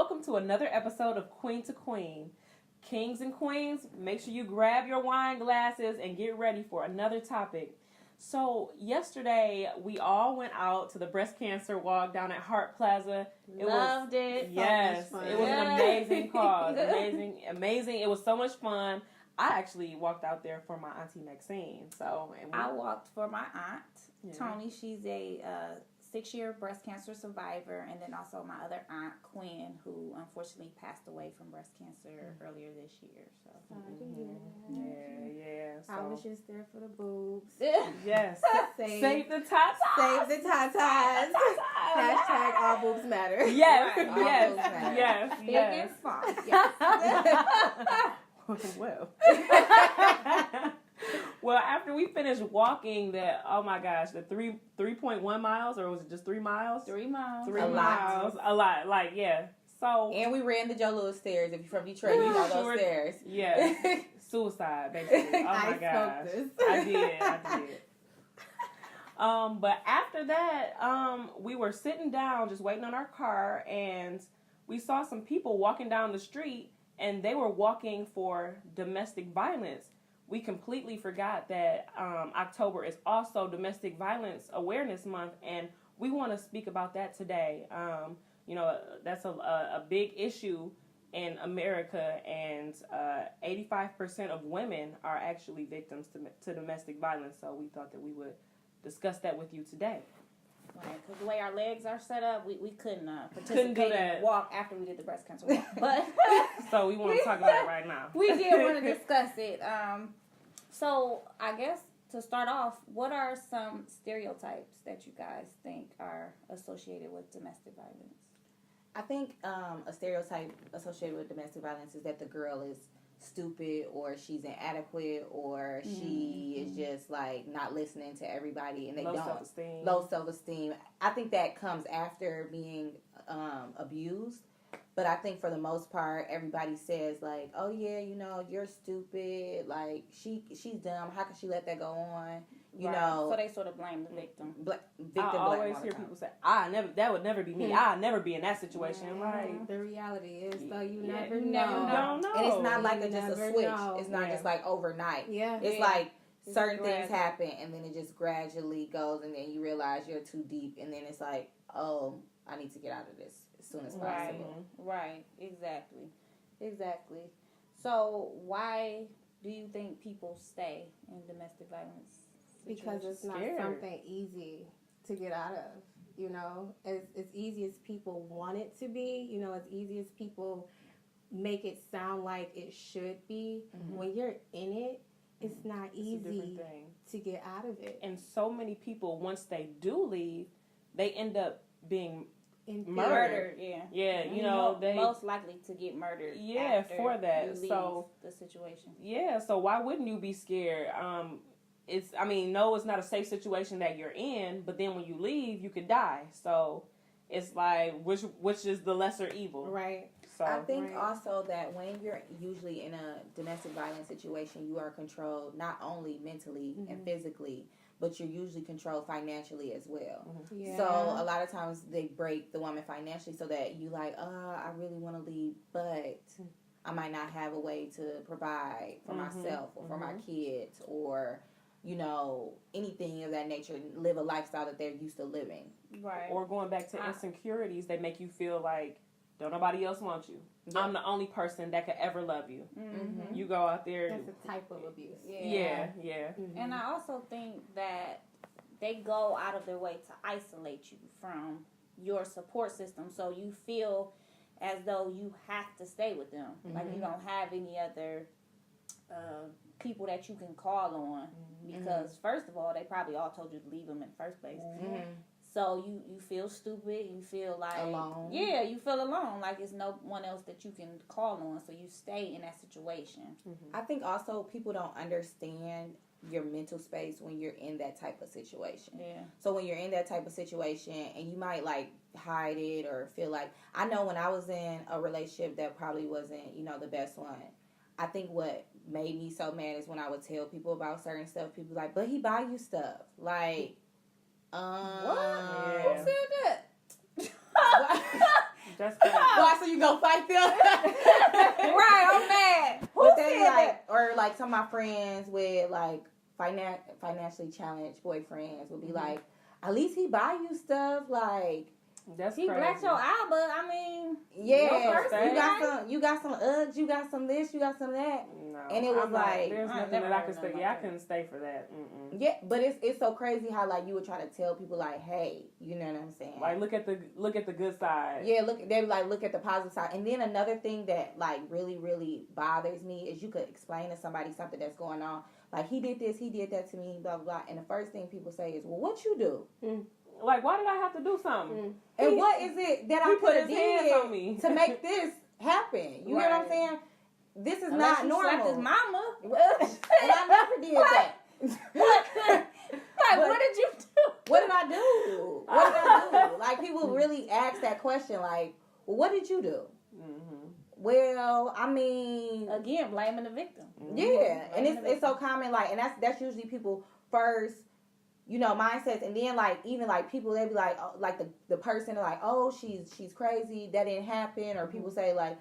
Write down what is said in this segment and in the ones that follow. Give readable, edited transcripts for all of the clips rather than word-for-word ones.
welcome to another episode of Queen to Queen. Kings and queens, make sure you grab your wine glasses and get ready for another topic. So yesterday, we all went out to the breast cancer walk down at Hart Plaza. Loved it. Yes, So much fun. it was an amazing cause. Amazing. It was so much fun. I actually walked out there for my auntie Maxine. I walked for my aunt, Tony. She's a 6-year breast cancer survivor, and then also my other aunt, Quinn, who unfortunately passed away from breast cancer earlier this year. So, So, I was just there for the boobs. Yes. Save the tatas. Save the tatas. Hashtag all boobs matter. Yes. Right. Yes. Big and small. Yes. Well. Well, after we finished walking the 3.1 miles, or was it just 3 miles? 3 miles. 3 miles. A lot. So. And we ran the Joe Louis stairs. If you're from Detroit, you know those stairs. Yeah. Suicide, basically. Oh my gosh. I did. But after that, we were sitting down just waiting on our car, and we saw some people walking down the street, and they were walking for domestic violence. We completely forgot that October is also Domestic Violence Awareness Month, and we want to speak about that today. That's a big issue in America, and 85% of women are actually victims to domestic violence, so we thought that we would discuss that with you today. Right, because the way our legs are set up, we couldn't participate and walk after we did the breast cancer walk. But so we want to talk about it right now. We did want to discuss it. So I guess to start off, what are some stereotypes that you guys think are associated with domestic violence? I think a stereotype associated with domestic violence is that the girl is stupid, or she's inadequate, or she is just like not listening to everybody, and they low self-esteem. I think that comes after being abused, but I think for the most part everybody says like, oh yeah, you're stupid, like she's dumb, how can she let that go on, you know? So they sort of blame the victim. I always hear people say, that would never be me. I'll never be in that situation. Like, the reality is, though, you never don't know. And it's not like just a switch. Know. It's not just like overnight. Yeah. It's like certain things happen, and then it just gradually goes, and then you realize you're too deep, and then it's like, oh, I need to get out of this as soon as possible. Right. Exactly. So why do you think people stay in domestic violence? Because it's not something easy to get out of. As easy as people want it to be, as easy as people make it sound like it should be, when you're in it, it's not easy to get out of it. And so many people, once they do leave, they end up being murdered. Yeah, they most likely to get murdered. Yeah, for that. You leave so the situation. Yeah, so why wouldn't you be scared? It's not a safe situation that you're in, but then when you leave, you could die. So it's like, which is the lesser evil? Right. So I think also that when you're usually in a domestic violence situation, you are controlled not only mentally and physically, but you're usually controlled financially as well. Yeah. So a lot of times they break the woman financially so that you like, I really want to leave, but I might not have a way to provide for myself or for my kids, or anything of that nature, live a lifestyle that they're used to living. Right. Or going back to insecurities, they make you feel like, don't nobody else want you. Yeah. I'm the only person that could ever love you. You go out there. That's a type of abuse. Yeah. And I also think that they go out of their way to isolate you from your support system, so you feel as though you have to stay with them. Like you don't have any other people that you can call on, because first of all, they probably all told you to leave them in the first place. So you feel stupid, you feel like alone. Yeah, you feel alone, like it's no one else that you can call on, so you stay in that situation. I think also people don't understand your mental space when you're in that type of situation. Yeah. So when you're in that type of situation, and you might like hide it or feel like, I know when I was in a relationship that probably wasn't, the best one, I think what made me so mad is when I would tell people about certain stuff, people like, but he buy you stuff. Like, what? Yeah. Who said that? That's crazy. Why? So you go fight them? Right, I'm mad. Who But said they that? or like some of my friends with like financially challenged boyfriends would be like, at least he buy you stuff. Like, That's He crazy. blacked your eye, but I mean, yeah, first, you got some Uggs, you got some this, you got some that. No, And it was I'm not- like- there's I nothing never that I heard could nothing stay. like Yeah, I that. couldn't stay for that. Mm-mm. Yeah, but it's so crazy how like you would try to tell people like, hey, you know what I'm saying? Like look at the good side. Yeah, they like look at the positive side. And then another thing that like really, really bothers me is you could explain to somebody something that's going on. Like he did this, he did that to me, blah blah blah. And the first thing people say is, well, what you do? Like why did I have to do something? And what is it that He I put could have his hands on did me to make this happen? You know what I'm Right. saying? This is unless not you normal. slapped his mama. And I never did that. Like, what did you do? What did I do? What did I do? Like people really ask that question, like, well, what did you do? Mm-hmm. Well, I mean, Again, blaming the victim. yeah, and Blaming the it's so common, like, and that's usually people first, you know, mindsets, and then like even like people they be like, oh, like the person like, oh, she's crazy, that didn't happen, or people say like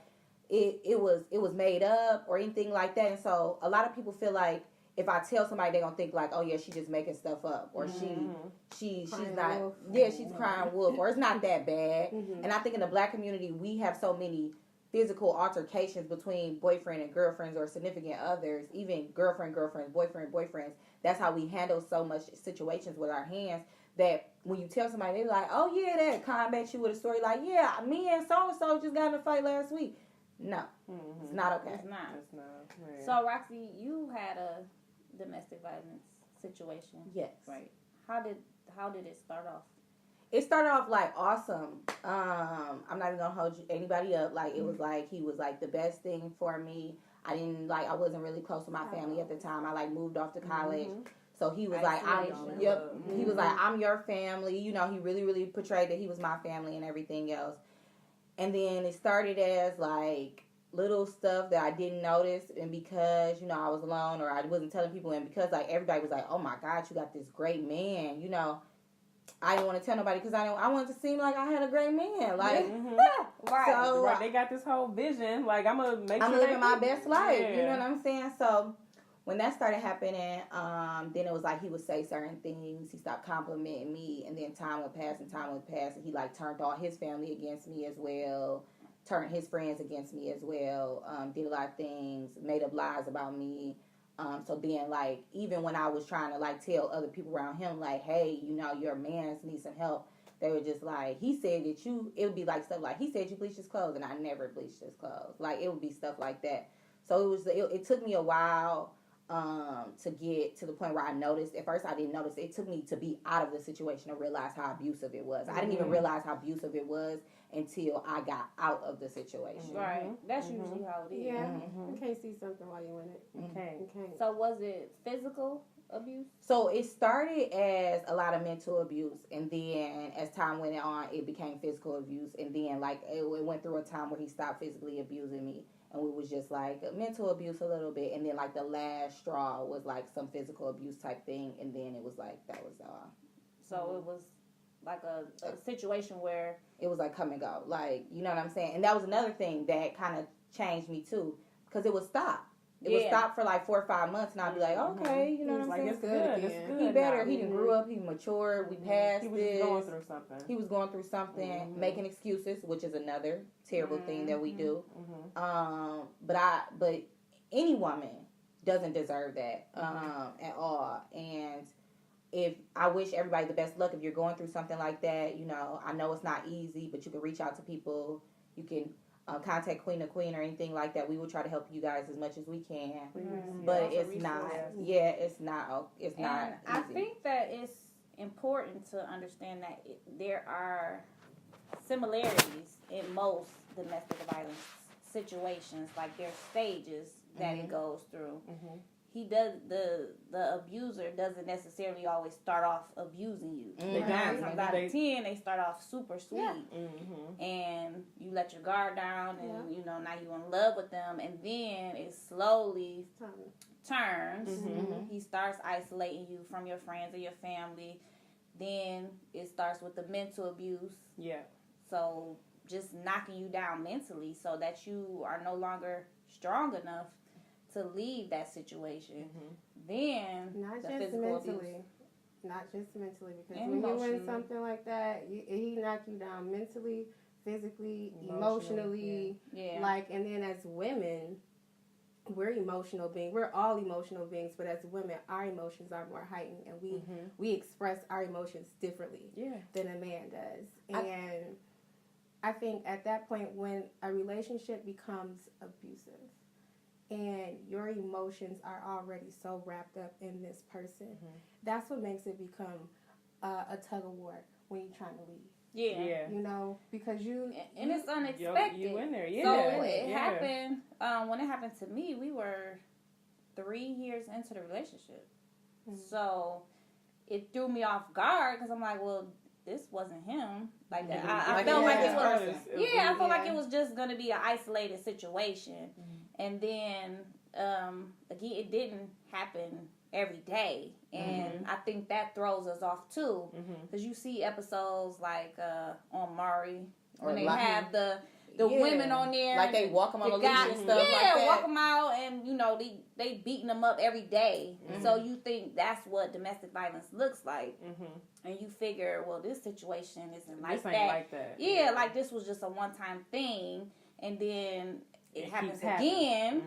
it was made up or anything like that, and so a lot of people feel like if I tell somebody, they're gonna think like, oh yeah, she's just making stuff up, or she's Crying not, wolf. yeah, she's crying wolf, or it's not that bad. Mhm. And I think in the black community, we have so many physical altercations between boyfriend and girlfriends or significant others, even girlfriends, boyfriends. That's how we handle so much situations with our hands. That when you tell somebody, they're like, oh yeah, that combat you with a story like, yeah, me and so just got in a fight last week. No, it's not okay. It's not. It's not. Yeah. So, Roxy, you had a domestic violence situation. Yes. Right. How did it start off? It started off like awesome. I'm not even gonna hold anybody up. Like it was like he was like the best thing for me. I wasn't really close to my family at the time. I like moved off to college. So he was like, Isolation. He was like, I'm your family. You know, he really, really portrayed that he was my family and everything else. And then it started as like little stuff that I didn't notice, and because you know I was alone or I wasn't telling people, and because like everybody was like, oh my God, you got this great man, you know. I didn't want to tell nobody because I wanted to seem like I had a great man. Like, Right. so Right, they got this whole vision. Like I'm gonna make sure I'm living my they- best life. Yeah. You know what I'm saying? So when that started happening, then it was like he would say certain things. He stopped complimenting me, and then time would pass, and he like turned all his family against me as well. Turned his friends against me as well. Did a lot of things. Made up lies about me. So then, like, even when I was trying to, like, tell other people around him, like, hey, you know, your man needs some help, they were just like, he said that it would be, like, stuff like, he said you bleached his clothes, and I never bleached his clothes. Like, it would be stuff like that. So it took me a while to get to the point where I noticed. At first, I didn't notice. It took me to be out of the situation to realize how abusive it was. I didn't even realize how abusive it was until I got out of the situation. Right. That's usually how it is. Yeah. You can't see something while you're in it. Okay. You can't. So was it physical abuse? So it started as a lot of mental abuse, and then as time went on, it became physical abuse, and then like it went through a time where he stopped physically abusing me, and we was just like mental abuse a little bit, and then like the last straw was like some physical abuse type thing, and then it was like that was all. So it was like a situation where It was like come and go, like you know what I'm saying, and that was another thing that kind of changed me too, because it would stop. It would stop for like 4 or 5 months, and I'd be like, okay, you know what I'm Like saying? it's good. It's again. good. He better. now. He done grew up. He matured. We passed He was this. going through something. He was going through something, making excuses, which is another terrible thing that we do. But any woman doesn't deserve that at all. And if I wish everybody the best luck if you're going through something like that, you know, I know it's not easy, but you can reach out to people. You can contact Queen or anything like that. We will try to help you guys as much as we can. But Also it's not. resources. Yeah, it's not. It's not and easy. I think that it's important to understand that there are similarities in most domestic violence situations. Like there's stages that it goes through. He does the abuser doesn't necessarily always start off abusing you. Mhm. 9 times out of 10, they start off super sweet, Yeah. and you let your guard down, and you know now you're in love with them, and then it slowly turns. He starts isolating you from your friends or your family. Then it starts with the mental abuse. Yeah. So just knocking you down mentally so that you are no longer strong enough to leave that situation. Then not the just physical mentally. abuse. Not just mentally, because And when you emotionally. win something like that, he knock you down mentally, physically, emotionally. Yeah. Like, and then as women, we're emotional beings. We're all emotional beings, but as women, our emotions are more heightened, and we express our emotions differently than a man does. And I think at that point, when a relationship becomes abusive, and your emotions are already so wrapped up in this person, that's what makes it become a tug of war when you're trying to leave. Yeah. You know, because and it's unexpected. You in there, So it happened, when it happened to me, we were 3 years into the relationship. So it threw me off guard because I'm like, well, this wasn't him. Like that. I felt like it was. I felt like it was just gonna be an isolated situation, and then again, it didn't happen every day, and I think that throws us off too, because you see episodes like on Maury when they have the women on there, like they walk them on the leash and stuff like that. walk them out, and they beating them up every day. So you think that's what domestic violence looks like, and you figure, well, this situation isn't like this that. Ain't like that. Yeah, like this was just a one-time thing, and then it happens again,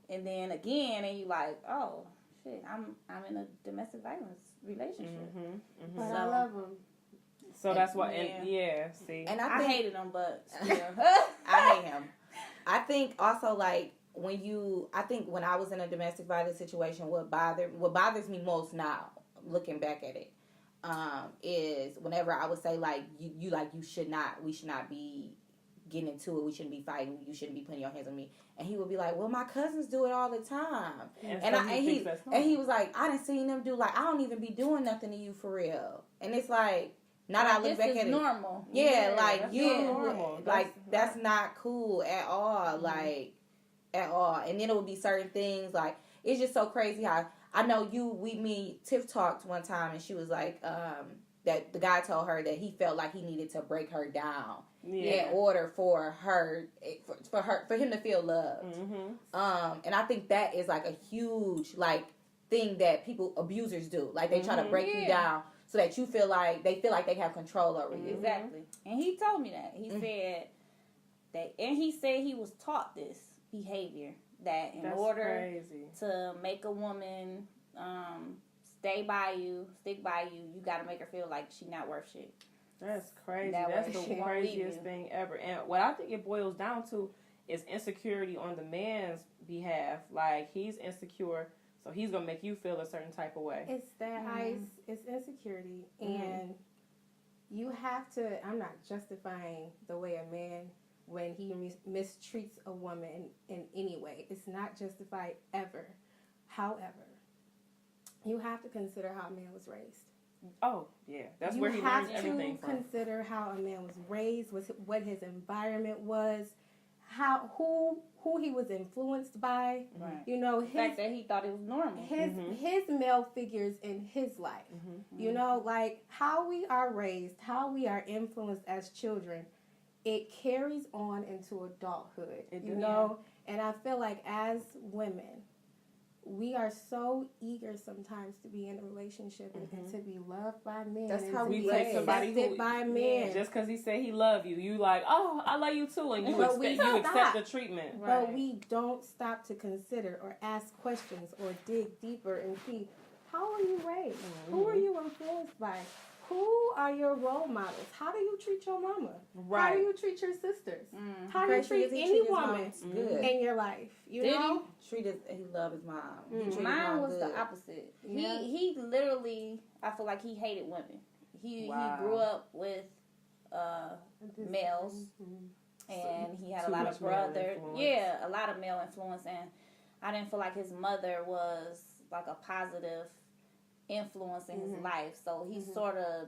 and then again, and you like, oh shit, I'm in a domestic violence relationship. But I love him. So that's why, see. And I hated him, but still. I hate him. I think also, like, I think when I was in a domestic violence situation, what bothers me most now, looking back at it, is whenever I would say, like, we should not be getting into it, we shouldn't be fighting, you shouldn't be putting your hands on me. And he would be like, well, my cousins do it all the time. And he was like, I done seen them do, like, I don't even be doing nothing to you for real. And it's like, now that I look back at it, normal. Yeah, like normal. That's not cool at all. Like at all. And then it would be certain things like it's just so crazy how I know Tiff talked one time and she was like, that the guy told her that he felt like he needed to break her down in order for him to feel loved. And I think that is like a huge like thing that abusers do. Like they try to break you down. So that you feel like they have control over you. Exactly. And he told me that. He said that, and he said he was taught this behavior, that in order to make a woman stick by you, you got to make her feel like she's not worth shit. That's crazy. That's the craziest thing ever. And what I think it boils down to is insecurity on the man's behalf. Like, he's insecure, so he's going to make you feel a certain type of way. It's that it's insecurity. And you have to, I'm not justifying the way a man, when he mistreats a woman in any way. It's not justified ever. However, you have to consider how a man was raised. Oh, yeah. That's where he learns everything from. You have to consider how a man was raised, what his environment was, who he was influenced by. Right. You know, the fact that he thought it was normal. His male figures in his life. You know, like how we are raised, how we are influenced as children, it carries on into adulthood. You know? And I feel like as women, we are so eager sometimes to be in a relationship and to be loved by men. That's how we take somebody who by men. Just because he said he loved you, you like, oh, I love you too, and you accept the treatment. But we don't stop to consider or ask questions or dig deeper and see, how are you raised? Who are you influenced by? Who are your role models? How do you treat your mama? How do you treat your sisters? How do you treat any woman in your life? You know? He loved his mom. Mine was the opposite. Yeah. He literally, I feel like he hated women. He grew up with males, and he had a lot of brothers. Yeah, a lot of male influence, and I didn't feel like his mother was like a positive influence in his life, so he sort of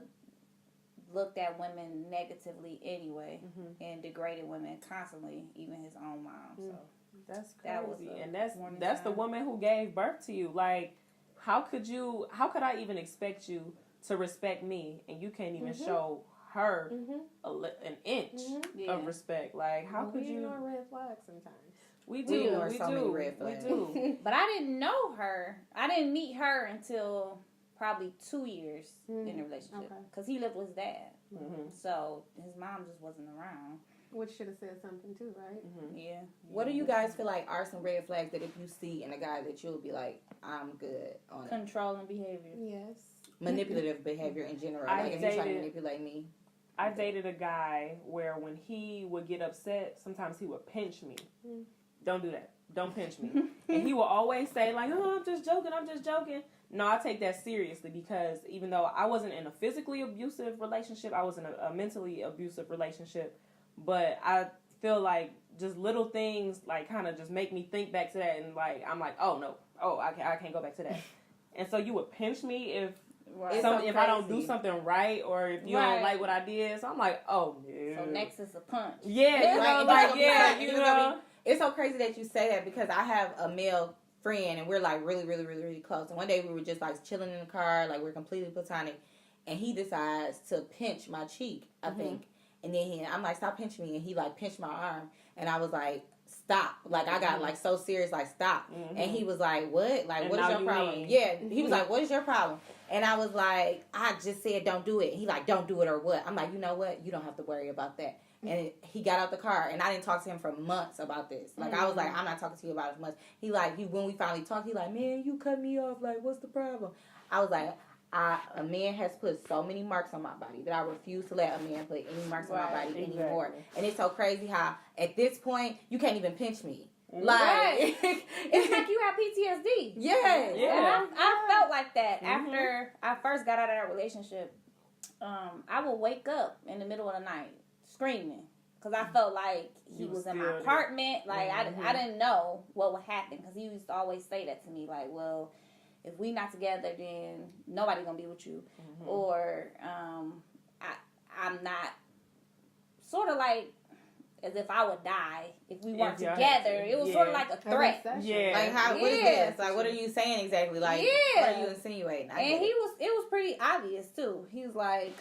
looked at women negatively anyway, and degraded women constantly, even his own mom. So that's crazy, and that's the woman who gave birth to you. Like, how could I even expect you to respect me, and you can't even show her an inch of respect. Like, how could you? ignore red flags sometimes. We We do. ignore We so many do. red We flags. do. But I didn't know her. I didn't meet her until probably 2 years in a relationship. Because he lived with his dad. So his mom just wasn't around. Which should have said something too, right? Yeah. What do you guys feel like are some red flags that if you see in a guy that you'll be like, I'm good on it? Controlling behavior. Yes. Manipulative behavior in general. I Like if you try to dated- manipulate me. I dated a guy where when he would get upset, sometimes he would pinch me. Don't do that. Don't pinch me. And he will always say like, "Oh, I'm just joking." No, I take that seriously because even though I wasn't in a physically abusive relationship, I was in a mentally abusive relationship. But I feel like just little things like kind of just make me think back to that, and like I'm like, oh no, I can't go back to that. And so you would pinch me if Right. so if I don't do something right or if you Right. don't like what I did. So I'm like, oh no. So next is a punch. Yeah, you know, Right, like and yeah, you're you gonna know. It's so crazy that you say that because I have a male friend and we're like really, really, really, really close. And one day we were just like chilling in the car, like we're completely platonic, and he decides to pinch my cheek, I think. And then I'm like, stop pinching me, and he like pinched my arm, and I was like, stop. Like I got like so serious, like stop. And he was like, what? Like And what is now your you problem? mean. Yeah, he was like, what is your problem? And I was like, I just said don't do it. He like, don't do it or what? I'm like, you know what? You don't have to worry about that. And he got out the car, and I didn't talk to him for months about this. Like, I was like, I'm not talking to you about it as much. When we finally talked, he like, man, you cut me off. Like, what's the problem? I was like, a man has put so many marks on my body that I refuse to let a man put any marks on my body anymore. And it's so crazy how, at this point, you can't even pinch me. Like, Right. It's like you have PTSD. yeah. Yeah. And I felt like that after I first got out of that relationship. I would wake up in the middle of the night screaming because I felt like he You was in my still apartment. Like I didn't know what would happen because he used to always say that to me. Like, well, if we not together, then nobody gonna be with you, or I'm not. Sort of like as if I would die if we weren't If y'all together. had to. It was Yeah. sort of like a threat. Yeah. Like, what is Yeah. this? Like, what are you saying exactly? Like, Yeah. what are you insinuating? I And get it. it was pretty obvious too. He was like,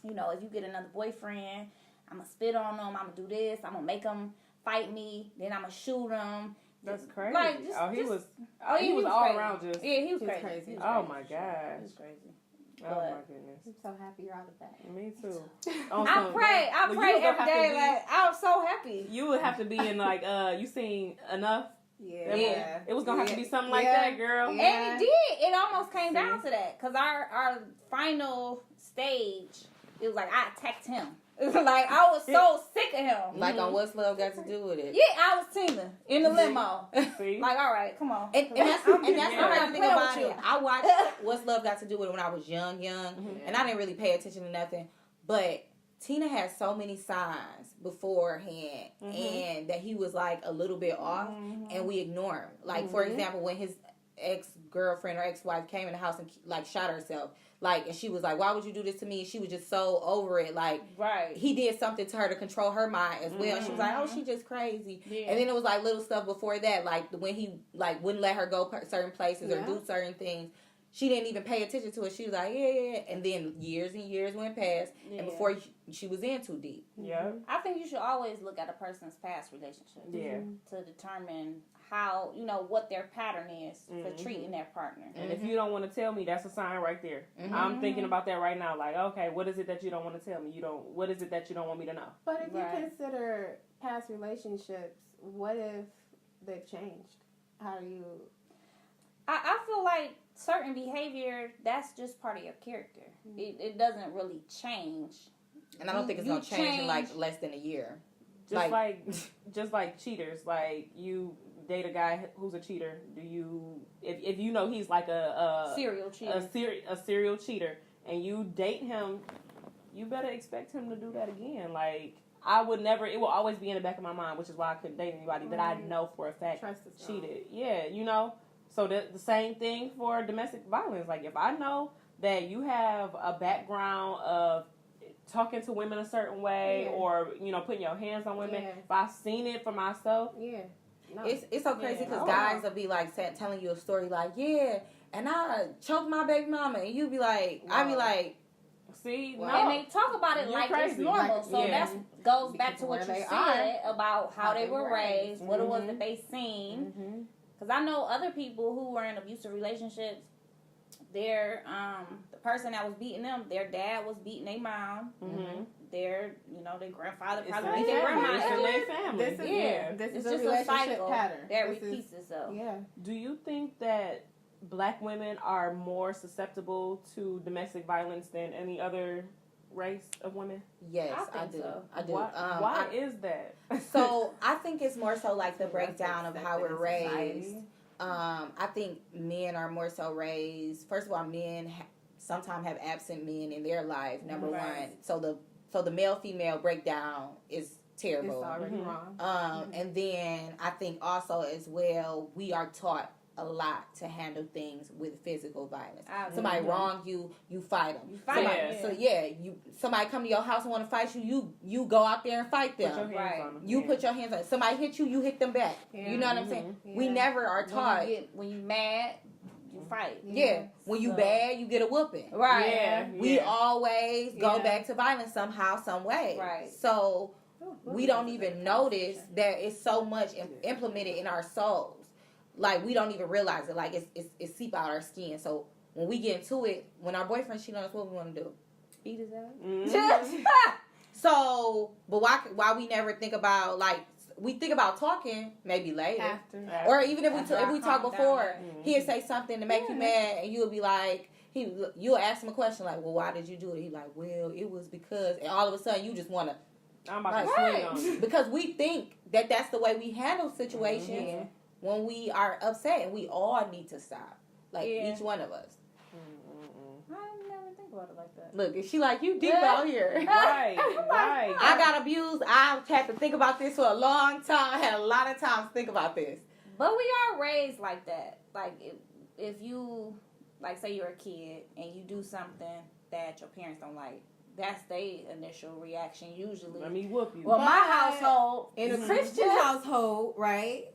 you know, if you get another boyfriend, I'm gonna spit on him. I'm gonna do this. I'm gonna make him fight me. Then I'm gonna shoot him. That's crazy. Like, he just- was. Oh, he was all crazy. around just. Yeah, he was He was crazy. crazy. He was Oh crazy. my He gosh. was crazy. Oh my goodness. I'm so happy you're out of that. Me too. I pray Well, you every would have to day. be- Like I'm so happy. You would have to be in like you seen enough. Yeah. Yeah. It was gonna have to be something like Yeah. that, girl. Yeah. And it did. It almost came See? down to that because our final stage, it was like I attacked him. It was like I was so sick of him. Like, on what's love got to do with it? Yeah, I was Tina in the limo. See? Like, all right, come on. And that's Yeah. the crazy thing Playing about with it. you. I watched What's Love Got to Do with It when I was young, and I didn't really pay attention to nothing. But Tina had so many signs beforehand, and that he was like a little bit off, and we ignore him. Like, for example, when his ex-girlfriend or ex-wife came in the house and like shot herself, like, and she was like, "Why would you do this to me?" She was just so over it. Like, Right. he did something to her to control her mind as well. She was like, "Oh, she just crazy." Yeah. And then it was like little stuff before that, like when he like wouldn't let her go certain places or Yeah. do certain things. She didn't even pay attention to it. She was like, yeah. And then years and years went past, Yeah. and before she was in too deep. Yeah. I think you should always look at a person's past relationship Yeah. to determine how, you know, what their pattern is for treating their partner. And if you don't want to tell me, that's a sign right there. I'm thinking about that right now. Like, okay, what is it that you don't want to tell me? What is it that you don't want me to know? But if Right. you consider past relationships, what if they've changed? How do you? I feel like certain behavior, that's just part of your character. It doesn't really change. And I don't think it's You gonna change in like change- less than a year. Just like cheaters. Like you date a guy who's a cheater. Do you if you know he's like a Serial cheater. a serial cheater and you date him, you better expect him to do that again. Like I would never. It will always be in the back of my mind, which is why I couldn't date anybody that I know for a fact Trust is gone. cheated. Yeah, you know. So the same thing for domestic violence. Like if I know that you have a background of talking to women a certain way, Yeah. or putting your hands on women, Yeah. if I've seen it for myself, Yeah. No. It's so crazy because Yeah. guys will be like telling you a story like, yeah, and I choked my baby mama, and you be like, I be Wow. like, See, Well, no. And they talk about it You're like it's crazy. normal. Like, so yeah. that goes back Because to what where you they said about how they were raised, what it was Mhm. that they seen. Mm-hmm. Because I know other people who were in abusive relationships. Their the person that was beating them, their dad was beating their mom. Mhm. Their their grandfather It's probably in beat their their family. grandma. It's in their family. This is Yeah. This It's is a just a relationship cycle pattern that This is- repeats itself. Yeah. Do you think that Black women are more susceptible to domestic violence than any other race of women? Yes, I I think do. so. I do. Why is that? So I think it's more so like the That's breakdown of how we're accepted in raised. society. I think men are more so raised. First of all, men sometimes have absent men in their life. Number Right. one, so the male female breakdown is terrible. It's already Mhm. wrong. And then I think also as well, we are taught a lot to handle things with physical violence. Somebody wrong you, you fight them. You fight them, Somebody come to your house and want to fight you, you go out there and fight Put your them. hands Right. on them. You Yeah. put your hands on. Somebody hit you, you hit them back. Yeah. You know what I'm saying? Yeah. We never are taught. When you mad, you fight. Yeah, when you So- bad, you get a whooping. Right. Yeah. We always go Yeah. back to violence somehow, some way. Right. So Ooh, we don't even notice that it's so much implemented in our souls. Like we don't even realize it. Like it's seep out our skin. So when we get into it, when our boyfriend cheat on us, what we want to do? Beat his ass. Mhm. So, but why we never think about like we think about talking maybe later, After. or even if we After if I we talk calm before, down. he'll say something to make you mad, and you'll be like. You'll ask him a question like, well, why did you do it? He's like, well, it was because, and all of a sudden you just want to, I'm about to Right. swing on you. because we think that that's the way we handle situations Yeah. when we are upset, and we all need to stop, like Yeah. each one of us. Mm-mm-mm. I didn't never think about it like that. Look, is she like you deep out here? Right, right. I got abused. I've had to think about this for a long time. I had a lot of time to think about this. But we are raised like that. Like if you like say you're a kid and you do something that your parents don't like, that's their initial reaction usually. Let me whoop you. Well, But my household In a Mhm. Christian household, right?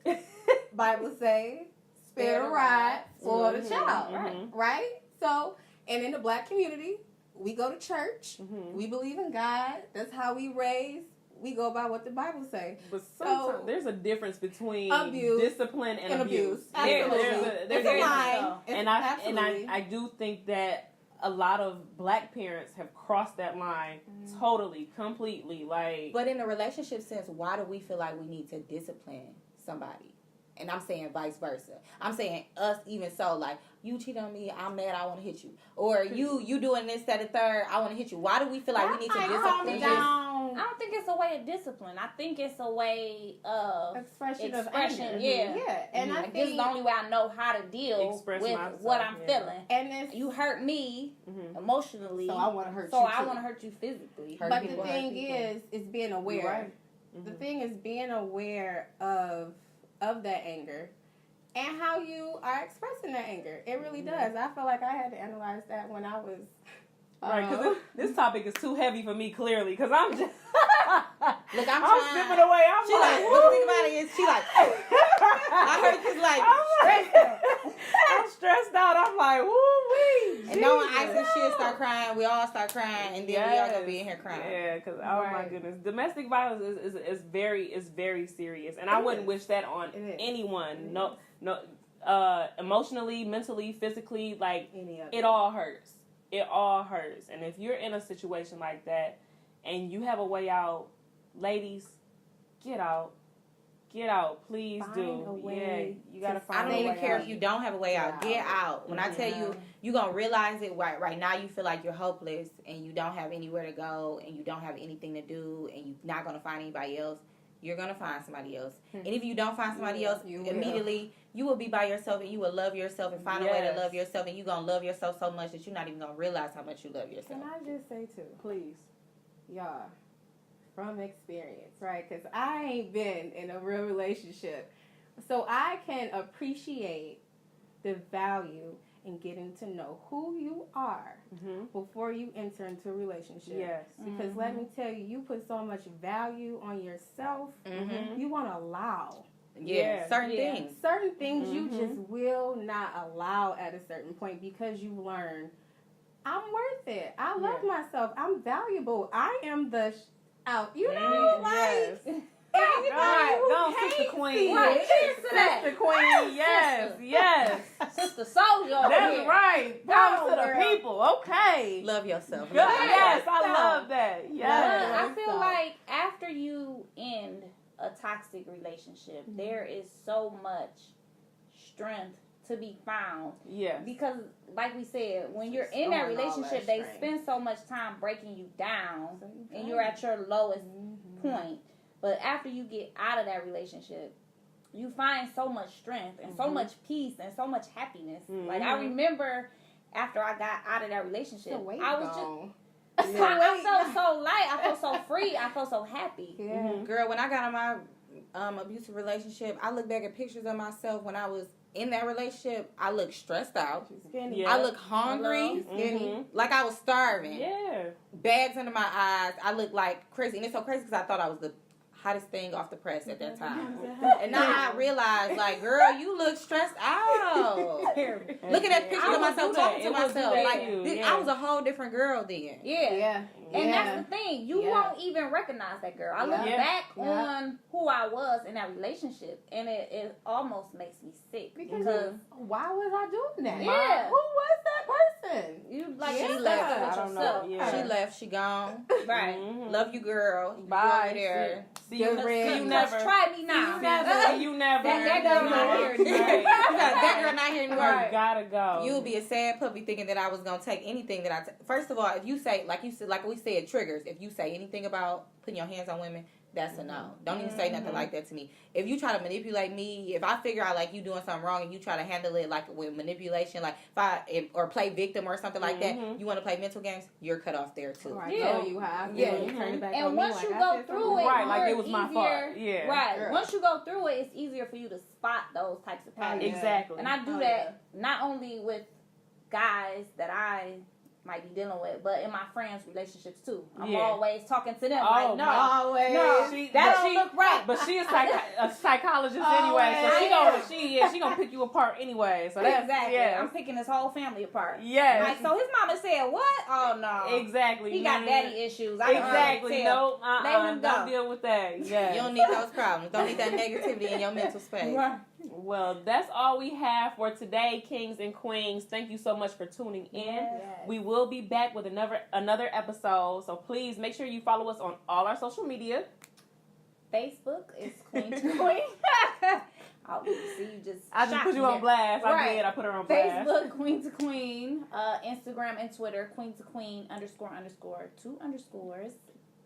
Bible say, spare the rod for the Mhm, child, mhm. right? So, and in the Black community, we go to church. Mhm. We believe in God. That's how we raise. We go by what the Bible say. But sometimes So- there's a difference between Abuse discipline and abuse. Absolutely. There's It's a a line. and Absolutely. I do think that a lot of Black parents have crossed that line totally, completely. Like, But in a relationship sense, why do we feel like we need to discipline somebody? And I'm saying vice versa. I'm saying us even so, like, you cheat on me, I'm mad, I want to hit you. Or you doing this, that, and third, I want to hit you. Why do we feel like we need to discipline this? I don't think it's a way of discipline. I think it's a way of Expression of expression, anger. yeah. Yeah. And I like, this is think, the only way I know how to deal Express with myself, what I'm yeah. feeling. and it's, You hurt me mhm. emotionally, so I want to hurt so you I too. want to hurt you physically. Hurt But the people, hurt thing people. is being aware. You're right. The Mhm. thing is being aware of that anger and how you are expressing that anger. It really does. I feel like I had to analyze that when I was Right, because this topic is too heavy for me, clearly, because I'm just... Look, I'm I'm trying. sipping away. I'm She like, like, what the thing about it is, she like, I heard this like, I'm stressed out. I'm like, woo-wee. and no one Jesus. ice and shit start crying. We all start crying, and then we all gonna be in here crying. Yeah, because oh my Right. goodness, domestic violence is very serious, and I It wouldn't is. wish that on It is. anyone. It No, emotionally, mentally, physically, like any of it all hurts. It all hurts, and if you're in a situation like that, and you have a way out, ladies, get out. Get out, please Find do. a way Yeah, you gotta to- find. I don't a even way care out. if you don't have a way out. Get out. When I tell Yeah. you gonna realize it right now. You feel like you're hopeless and you don't have anywhere to go and you don't have anything to do and you're not gonna find anybody else. You're gonna find somebody else. And if you don't find somebody Yeah, else, you will. immediately you will be by yourself and you will love yourself and find a way to Yes. love yourself, and you're gonna love yourself so much that you're not even gonna realize how much you love yourself. Can I just say too, Please. y'all, from experience, right? Because I ain't been in a real relationship. So I can appreciate the value in getting to know who you are Mm-hmm. before you enter into a relationship. Yes. Because let me tell you, you put so much value on yourself, Mhm. you want to allow. Yeah, certain Yeah. things. Certain things you Mhm. just will not allow at a certain point because you learn I'm worth it. I love myself. I'm valuable. I am the you know, like. Yes. Everybody who Don't can't Sister Queen. see Right. it. Cheers to that. Sister Queen, yes, yes. Sister Soldier over That's here. right. Down Go, to the girl. people. Okay. Love yourself. Good. Yes, I love that. But Yes. I feel like after you end a toxic relationship, there is so much strength to be found. Yes. Because, like we said, when you're Just in that throwing all relationship, that they strength. spend so much time breaking you down, and you're at your lowest point. But after you get out of that relationship, you find so much strength and so much peace and so much happiness. Like, I remember after I got out of that relationship, The weight I was gone. just, I felt so light. I felt so free. I felt so happy. Yeah. Girl, when I got in my abusive relationship, I look back at pictures of myself when I was in that relationship. I look stressed out. Skinny. Yeah. I look hungry. Mhm. Like I was starving. Yeah. Bags under my eyes. I look like crazy. And it's so crazy because I thought I was the hottest thing off the press at that time. And now I realize, like, girl, you look stressed out. Looking at pictures I of would myself, do talking that. to It would do myself. that Like, to you, this, yeah. I was a whole different girl then. Yeah. Yeah. And Yeah. that's the thing. You Yeah. won't even recognize that girl. I look Yeah. back Yeah. on who I was in that relationship, and it almost makes me sick. Because why was I doing that? Yeah. Who was that person? you like Yeah. you're left. stuck with I don't know. yourself. Yeah. She left. She gone. Right. Mhm. Love you, girl. Bye. You over there. See you, Good red. see you Just never. try me now. See you never. That girl not here anymore. Right. That girl not here anymore. Right. Gotta go. You'll be a sad puppy thinking that I was gonna take anything that First of all, if you say like we said triggers. If you say anything about putting your hands on women, that's a no. Don't even say nothing like that to me. If you try to manipulate me, if I figure out like you doing something wrong and you try to handle it like with manipulation, like or play victim or something like that, you want to play mental games, you're cut off there too. Or I Yeah. know you have. Yeah. You turn it back on And me once like you I go said through something. it, Right, like more it was my fault. easier- Yeah. Right. Girl. Once you go through it, it's easier for you to spot those types of patterns. Exactly. And I do Oh, that not only with guys that I might be dealing with, but in my friends' relationships too. I'm Yeah. always talking to them Oh, like, no, Always. no, She- that but don't she- look right. But she is a psychologist anyway, so she gonna pick you apart anyway. So that's Exactly. yes. I'm picking this whole family apart. Yes. Like, so his mama said, what? Oh, no. Exactly. He got Mhm. daddy issues. I can Exactly. tell. No. Let him Don't go. deal with that. Yes. You don't need those problems. Don't need that negativity in your mental space. Right. Well, that's all we have for today, kings and queens. Thank you so much for tuning in. Yes. We will be back with another episode. So please make sure you follow us on all our social media. Facebook is Queen to Queen. Oh, see, you just I just shocked put me you on there. blast. Right. I did. I put her on blast. Facebook, Queen to Queen. Instagram and Twitter, Queen to Queen _ 2 underscores.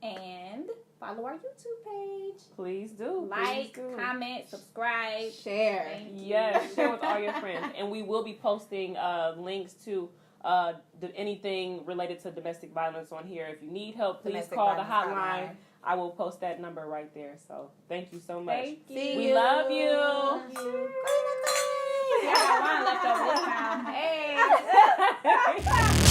And follow our YouTube page. Please do. Like, Please do. comment, subscribe. Share. Thank you. Yes, share with all your friends. And we will be posting links to anything related to domestic violence on here. If you need help, please Domestic call the violence hotline. I will post that number right there. So thank you so much. Thank you. See We you. love you. Love you. Yeah, I got wine left over this time. Hey.